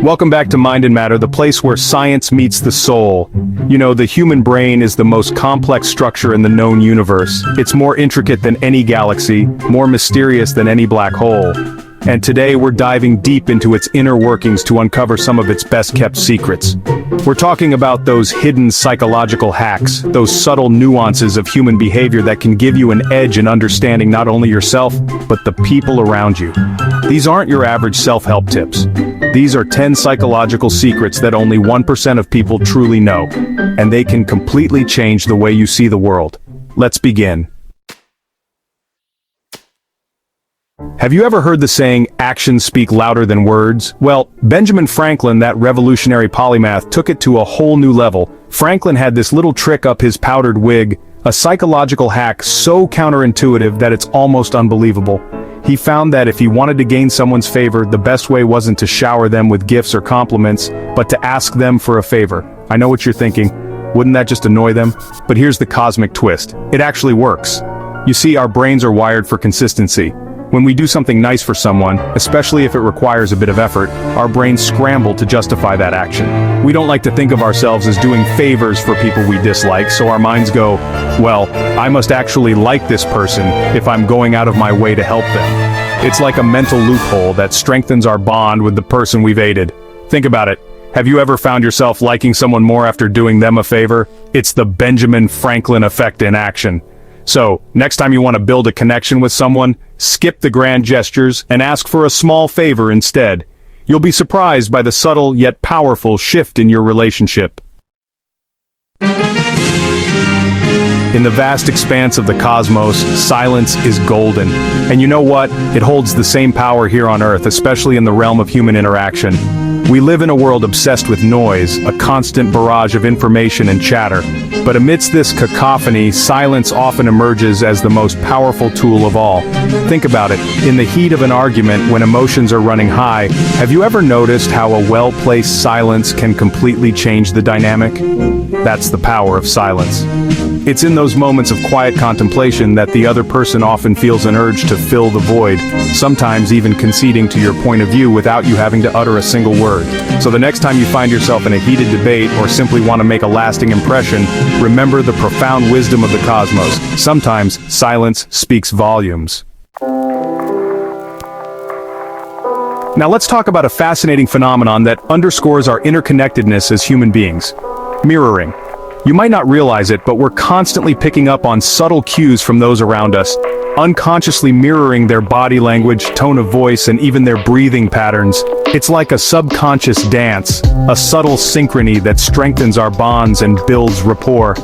Welcome back to Mind and Matter, the place where science meets the soul. You know, the human brain is the most complex structure in the known universe. It's more intricate than any galaxy, more mysterious than any black hole. And today we're diving deep into its inner workings to uncover some of its best-kept secrets. We're talking about those hidden psychological hacks, those subtle nuances of human behavior that can give you an edge in understanding not only yourself, but the people around you. These aren't your average self-help tips. These are 10 psychological secrets that only 1% of people truly know, and they can completely change the way you see the world. Let's begin. Have you ever heard the saying, actions speak louder than words? Well, Benjamin Franklin, that revolutionary polymath, took it to a whole new level. Franklin had this little trick up his powdered wig, a psychological hack so counterintuitive that it's almost unbelievable. He found that if he wanted to gain someone's favor, the best way wasn't to shower them with gifts or compliments, but to ask them for a favor. I know what you're thinking. Wouldn't that just annoy them? But here's the cosmic twist. It actually works. You see, our brains are wired for consistency. When we do something nice for someone, especially if it requires a bit of effort, our brains scramble to justify that action. We don't like to think of ourselves as doing favors for people we dislike, so our minds go, well, I must actually like this person if I'm going out of my way to help them. It's like a mental loophole that strengthens our bond with the person we've aided. Think about it. Have you ever found yourself liking someone more after doing them a favor? It's the Benjamin Franklin effect in action. So, next time you want to build a connection with someone, skip the grand gestures and ask for a small favor instead. You'll be surprised by the subtle yet powerful shift in your relationship. In the vast expanse of the cosmos, silence is golden. And you know what? It holds the same power here on Earth, especially in the realm of human interaction. We live in a world obsessed with noise, a constant barrage of information and chatter. But amidst this cacophony, silence often emerges as the most powerful tool of all. Think about it. In the heat of an argument, when emotions are running high, have you ever noticed how a well-placed silence can completely change the dynamic? That's the power of silence. It's in those moments of quiet contemplation that the other person often feels an urge to fill the void, sometimes even conceding to your point of view without you having to utter a single word. So the next time you find yourself in a heated debate or simply want to make a lasting impression, remember the profound wisdom of the cosmos. Sometimes silence speaks volumes. Now let's talk about a fascinating phenomenon that underscores our interconnectedness as human beings. Mirroring. You might not realize it, but we're constantly picking up on subtle cues from those around us, unconsciously mirroring their body language, tone of voice, and even their breathing patterns. It's like a subconscious dance, a subtle synchrony that strengthens our bonds and builds rapport.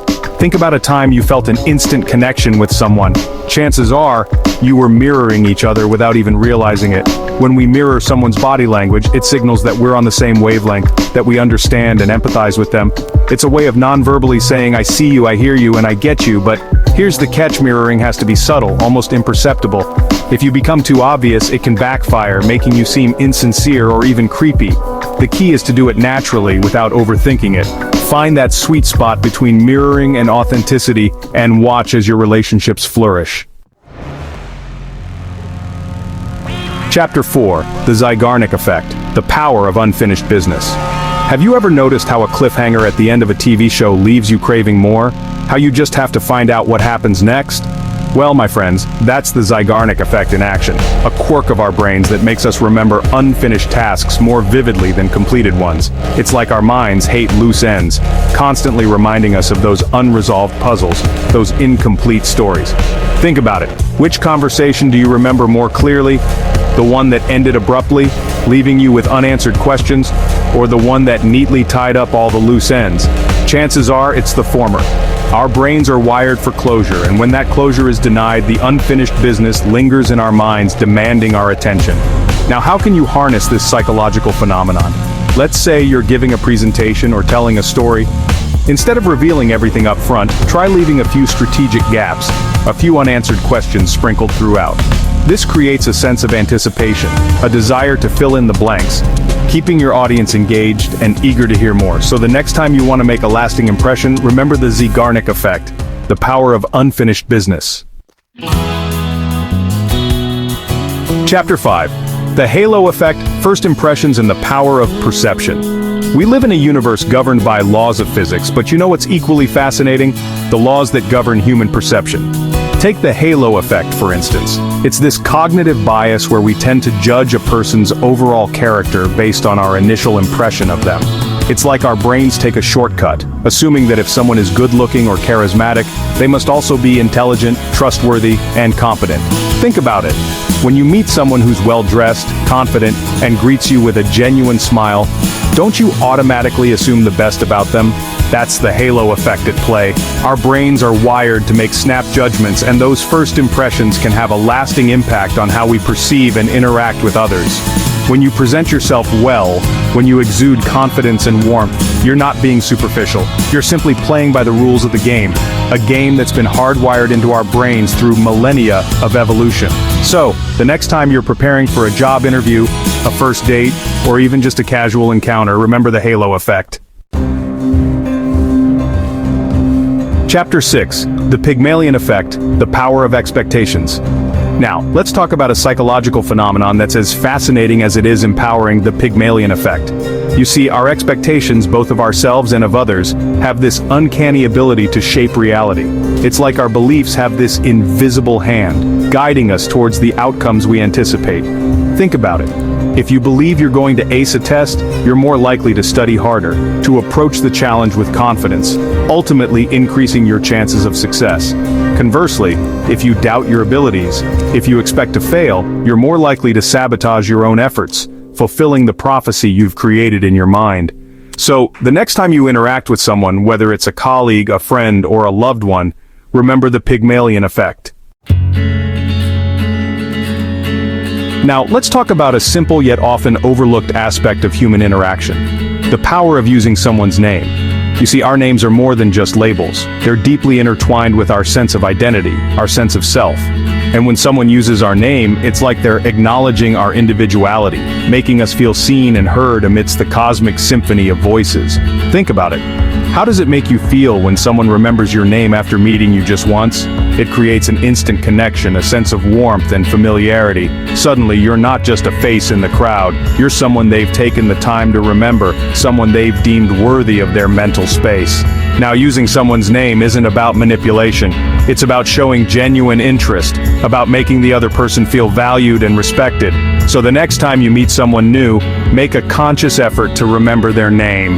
Think about a time you felt an instant connection with someone. Chances are, you were mirroring each other without even realizing it. When we mirror someone's body language, it signals that we're on the same wavelength, that we understand and empathize with them. It's a way of non-verbally saying, I see you, I hear you, and I get you, but here's the catch: mirroring has to be subtle, almost imperceptible. If you become too obvious, it can backfire, making you seem insincere or even creepy. The key is to do it naturally without overthinking it. Find that sweet spot between mirroring and authenticity, and watch as your relationships flourish. Chapter 4. The Zygarnik Effect. The Power of Unfinished Business. Have you ever noticed how a cliffhanger at the end of a TV show leaves you craving more? How you just have to find out what happens next? Well, my friends, that's the Zygarnik Effect in action, a quirk of our brains that makes us remember unfinished tasks more vividly than completed ones. It's like our minds hate loose ends, constantly reminding us of those unresolved puzzles, those incomplete stories. Think about it. Which conversation do you remember more clearly? The one that ended abruptly, leaving you with unanswered questions, or the one that neatly tied up all the loose ends? Chances are it's the former. Our brains are wired for closure, and when that closure is denied, the unfinished business lingers in our minds, demanding our attention. Now, how can you harness this psychological phenomenon? Let's say you're giving a presentation or telling a story. Instead of revealing everything up front, try leaving a few strategic gaps, a few unanswered questions sprinkled throughout. This creates a sense of anticipation, a desire to fill in the blanks, keeping your audience engaged and eager to hear more. So the next time you want to make a lasting impression, remember the Zygarnik Effect, the power of unfinished business. Chapter 5. The halo effect, first impressions and the power of perception. We live in a universe governed by laws of physics, but you know what's equally fascinating? The laws that govern human perception. Take the halo effect, for instance. It's this cognitive bias where we tend to judge a person's overall character based on our initial impression of them. It's like our brains take a shortcut, assuming that if someone is good-looking or charismatic, they must also be intelligent, trustworthy, and competent. Think about it. When you meet someone who's well-dressed, confident, and greets you with a genuine smile, don't you automatically assume the best about them? That's the halo effect at play. Our brains are wired to make snap judgments, and those first impressions can have a lasting impact on how we perceive and interact with others. When you present yourself well, when you exude confidence and warmth, you're not being superficial. You're simply playing by the rules of the game, a game that's been hardwired into our brains through millennia of evolution. So, the next time you're preparing for a job interview, a first date, or even just a casual encounter, remember the halo effect. Chapter 6. The Pygmalion Effect, the Power of Expectations. Now, let's talk about a psychological phenomenon that's as fascinating as it is empowering, the Pygmalion Effect. You see, our expectations, both of ourselves and of others, have this uncanny ability to shape reality. It's like our beliefs have this invisible hand, guiding us towards the outcomes we anticipate. Think about it. If you believe you're going to ace a test, you're more likely to study harder, to approach the challenge with confidence, ultimately increasing your chances of success. Conversely, if you doubt your abilities, if you expect to fail, you're more likely to sabotage your own efforts, fulfilling the prophecy you've created in your mind. So, the next time you interact with someone, whether it's a colleague, a friend, or a loved one, remember the Pygmalion effect. Now, let's talk about a simple yet often overlooked aspect of human interaction: the power of using someone's name. You see, our names are more than just labels. They're deeply intertwined with our sense of identity, our sense of self. And when someone uses our name, it's like they're acknowledging our individuality, making us feel seen and heard amidst the cosmic symphony of voices. Think about it. How does it make you feel when someone remembers your name after meeting you just once? It creates an instant connection, a sense of warmth and familiarity. Suddenly, you're not just a face in the crowd, you're someone they've taken the time to remember, someone they've deemed worthy of their mental space. Now, using someone's name isn't about manipulation. It's about showing genuine interest, about making the other person feel valued and respected. So the next time you meet someone new, make a conscious effort to remember their name.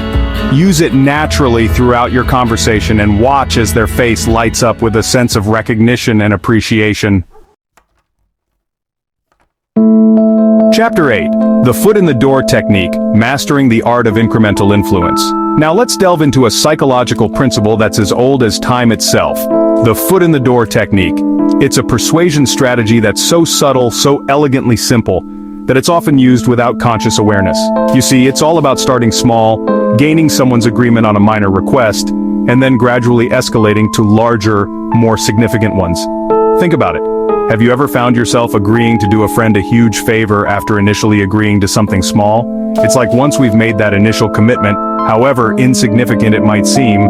Use it naturally throughout your conversation and watch as their face lights up with a sense of recognition and appreciation. Chapter 8. The Foot in the Door Technique, Mastering the Art of Incremental Influence. Now let's delve into a psychological principle that's as old as time itself. The foot in the door technique. It's a persuasion strategy that's so subtle, so elegantly simple, that it's often used without conscious awareness. You see, it's all about starting small, gaining someone's agreement on a minor request, and then gradually escalating to larger, more significant ones. Think about it. Have you ever found yourself agreeing to do a friend a huge favor after initially agreeing to something small? It's like once we've made that initial commitment, however insignificant it might seem,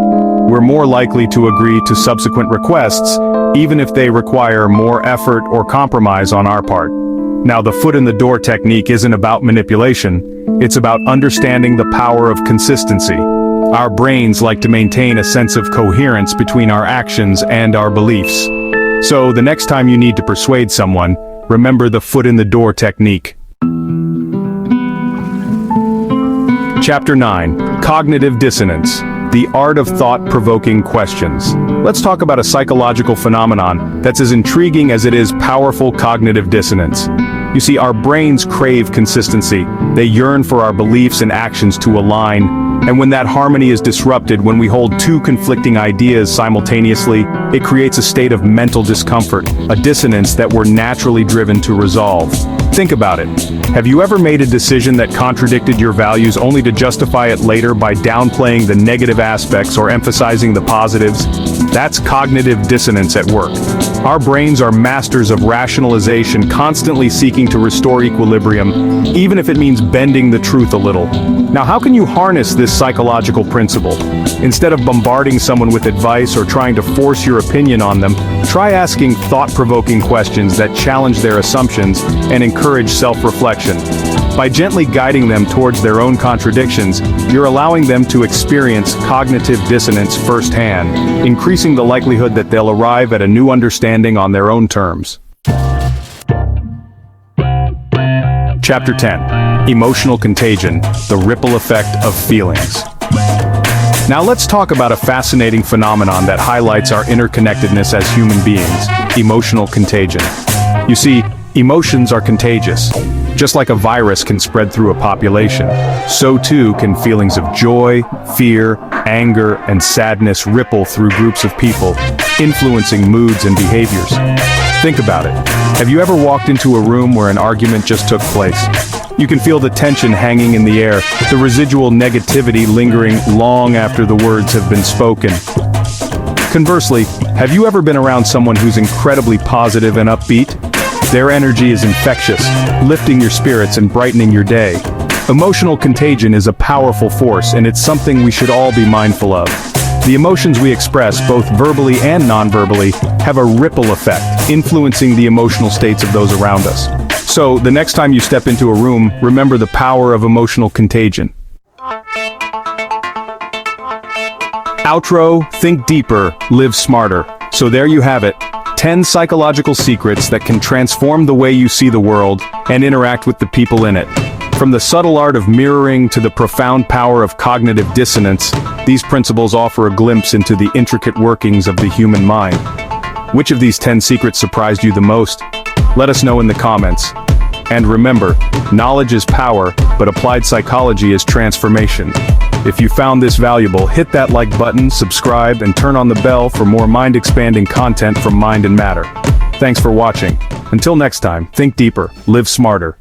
we're more likely to agree to subsequent requests, even if they require more effort or compromise on our part. Now, the foot in the door technique isn't about manipulation, it's about understanding the power of consistency. Our brains like to maintain a sense of coherence between our actions and our beliefs. So, the next time you need to persuade someone, remember the foot in the door technique. Chapter 9. Cognitive Dissonance. The Art of Thought-Provoking Questions. Let's talk about a psychological phenomenon that's as intriguing as it is powerful: cognitive dissonance. You see, our brains crave consistency. They yearn for our beliefs and actions to align. And when that harmony is disrupted, when we hold two conflicting ideas simultaneously, it creates a state of mental discomfort, a dissonance that we're naturally driven to resolve. Think about it. Have you ever made a decision that contradicted your values only to justify it later by downplaying the negative aspects or emphasizing the positives? That's cognitive dissonance at work. Our brains are masters of rationalization, constantly seeking to restore equilibrium, even if it means bending the truth a little. Now, how can you harness this psychological principle? Instead of bombarding someone with advice or trying to force your opinion on them, try asking thought-provoking questions that challenge their assumptions and encourage self-reflection. By gently guiding them towards their own contradictions, you're allowing them to experience cognitive dissonance firsthand, increasing the likelihood that they'll arrive at a new understanding on their own terms. Chapter 10. Emotional Contagion, the Ripple Effect of Feelings. Now let's talk about a fascinating phenomenon that highlights our interconnectedness as human beings: emotional contagion. You see, emotions are contagious. Just like a virus can spread through a population, so too can feelings of joy, fear, anger, and sadness ripple through groups of people, influencing moods and behaviors. Think about it. Have you ever walked into a room where an argument just took place? You can feel the tension hanging in the air, the residual negativity lingering long after the words have been spoken. Conversely, have you ever been around someone who's incredibly positive and upbeat? Their energy is infectious, lifting your spirits and brightening your day. Emotional contagion is a powerful force, and it's something we should all be mindful of. The emotions we express, both verbally and non-verbally, have a ripple effect, influencing the emotional states of those around us. So, the next time you step into a room, remember the power of emotional contagion. Outro: think deeper, live smarter. So there you have it. 10 psychological secrets that can transform the way you see the world and interact with the people in it. From the subtle art of mirroring to the profound power of cognitive dissonance, these principles offer a glimpse into the intricate workings of the human mind. Which of these 10 secrets surprised you the most? Let us know in the comments. And remember, knowledge is power, but applied psychology is transformation. If you found this valuable, hit that like button, subscribe, and turn on the bell for more mind-expanding content from Mind and Matter. Thanks for watching. Until next time, think deeper, live smarter.